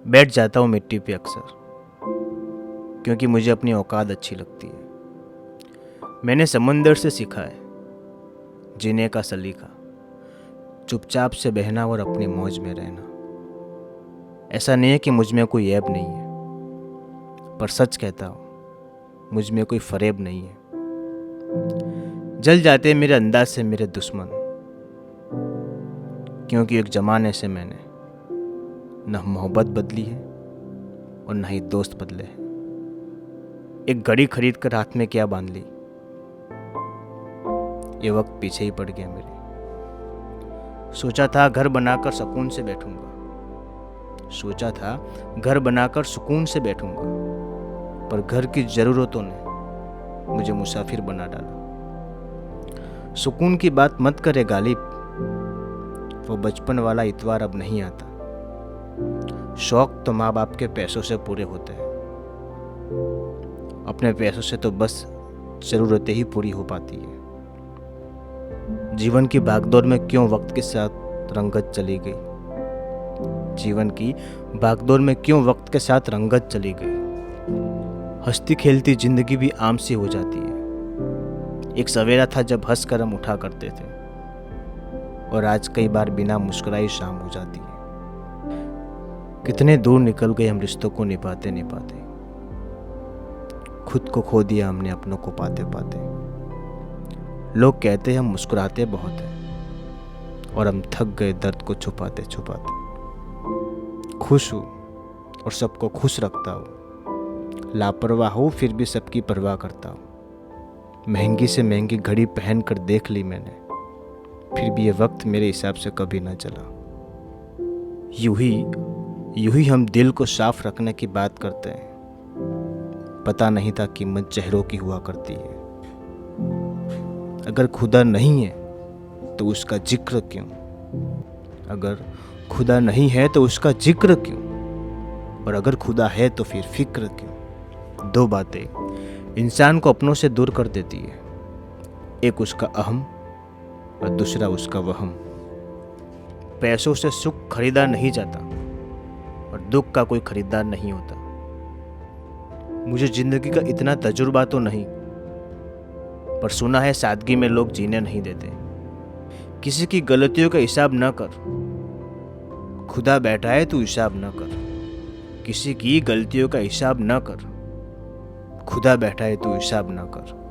बैठ जाता हूँ मिट्टी पे अक्सर, क्योंकि मुझे अपनी औकात अच्छी लगती है। मैंने समंदर से सीखा है जीने का सलीका, चुपचाप से बहना और अपनी मौज में रहना। ऐसा नहीं है कि मुझ में कोई ऐब नहीं है, पर सच कहता हूँ मुझ में कोई फरेब नहीं है। जल जाते मेरे अंदाज से मेरे दुश्मन, क्योंकि एक जमाने से मैंने न मोहब्बत बदली है और न ही दोस्त बदले हैं। एक घड़ी खरीद कर हाथ में क्या बांध ली, ये वक्त पीछे ही पड़ गया मेरे। सोचा था घर बनाकर सुकून से बैठूंगा, सोचा था घर बनाकर सुकून से बैठूंगा, पर घर की ज़रूरतों ने मुझे मुसाफिर बना डाला। सुकून की बात मत करे गालिब, वो बचपन वाला इतवार अब नहीं आता। शौक तो माँ बाप के पैसों से पूरे होते हैं, अपने पैसों से तो बस ज़रूरतें ही पूरी हो पाती है। जीवन की भागदौड़ में क्यों वक्त के साथ रंगत चली गई, जीवन की भागदौड़ में क्यों वक्त के साथ रंगत चली गई। हंसती खेलती जिंदगी भी आम सी हो जाती है। एक सवेरा था जब हंस कर हम उठा करते थे, और आज कई बार बिना मुस्कुराई शाम हो जाती है। कितने दूर निकल गए हम रिश्तों को निभाते निभाते, खुद को खो दिया हमने अपनों को पाते पाते। लोग कहते हैं हम मुस्कुराते बहुत हैं, और हम थक गए दर्द को छुपाते छुपाते। खुश हूँ और सबको खुश रखता हूँ, लापरवाह हूँ फिर भी सबकी परवाह करता हूँ। महंगी से महंगी घड़ी पहन कर देख ली मैंने, फिर भी ये वक्त मेरे हिसाब से कभी ना चला। यूं ही हम दिल को साफ रखने की बात करते हैं, पता नहीं था कीमत चेहरों की हुआ करती है। अगर खुदा नहीं है तो उसका जिक्र क्यों, अगर खुदा नहीं है तो उसका जिक्र क्यों, और अगर खुदा है तो फिर फिक्र क्यों। दो बातें इंसान को अपनों से दूर कर देती है, एक उसका अहम और दूसरा उसका वहम। पैसों से सुख खरीदा नहीं जाता और दुख का कोई खरीदार नहीं होता। मुझे जिंदगी का इतना तजुर्बा तो नहीं, पर सुना है सादगी में लोग जीने नहीं देते। किसी की गलतियों का हिसाब न कर, खुदा बैठा है तू हिसाब न कर। किसी की गलतियों का हिसाब न कर, खुदा बैठा है तू हिसाब न कर।